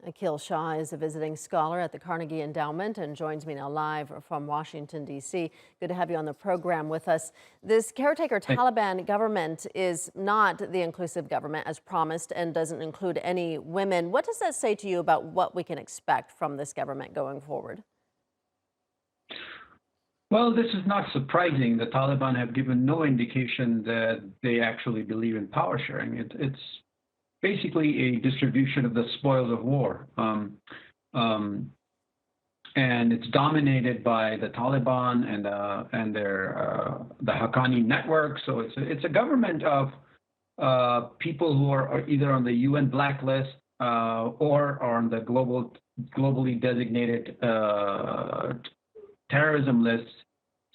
Aqil Shah is a visiting scholar at the Carnegie Endowment and joins me now live from Washington, D.C. Good to have you on the program with us. This caretaker Taliban government is not the inclusive government as promised and doesn't include any women. What does that say to you about what we can expect from this government going forward? Well, this is not surprising. The Taliban have given no indication that they actually believe in power sharing. It's basically a distribution of the spoils of war. And it's dominated by the Taliban and their the Haqqani network. So it's a government of people who are either on the UN blacklist or are on the globally designated terrorism lists.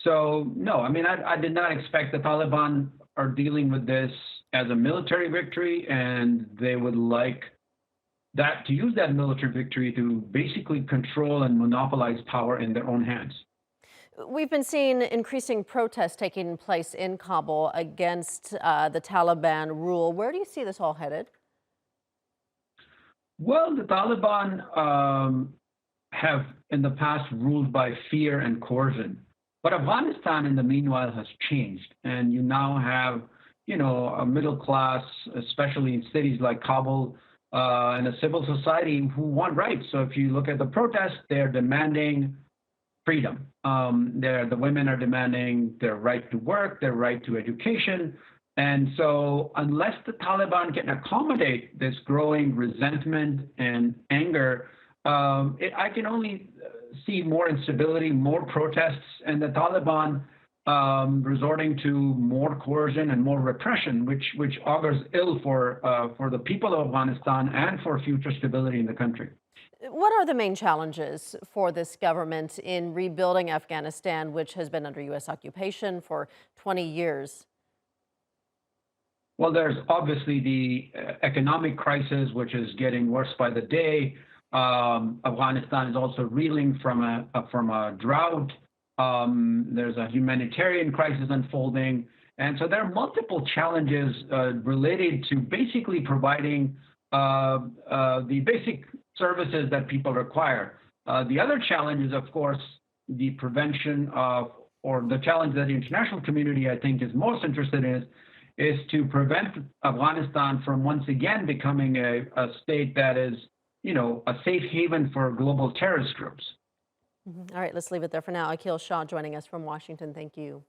So no, I mean, I did not expect the Taliban are dealing with this as a military victory, and they would like that to use that military victory to basically control and monopolize power in their own hands. We've been seeing increasing protests taking place in Kabul against the Taliban rule. Where do you see this all headed? Well, the Taliban have in the past ruled by fear and coercion. But Afghanistan, in the meanwhile, has changed. And you now have, a middle class, especially in cities like Kabul, and a civil society who want rights. So if you look at the protests, they're demanding freedom. The women are demanding their right to work, their right to education. And so unless the Taliban can accommodate this growing resentment and anger, I can only see more instability, more protests, and the Taliban resorting to more coercion and more repression, which augurs ill for the people of Afghanistan and for future stability in the country. What are the main challenges for this government in rebuilding Afghanistan, which has been under U.S. occupation for 20 years? Well, there's obviously the economic crisis, which is getting worse by the day. Afghanistan is also reeling from a drought. There's a humanitarian crisis unfolding. And so there are multiple challenges related to basically providing the basic services that people require. The other challenge is, of course, the prevention of, or the challenge that the international community, I think, is most interested in is to prevent Afghanistan from once again becoming a state that is a safe haven for global terrorist groups. All right, let's leave it there for now. Aqil Shah joining us from Washington. Thank you.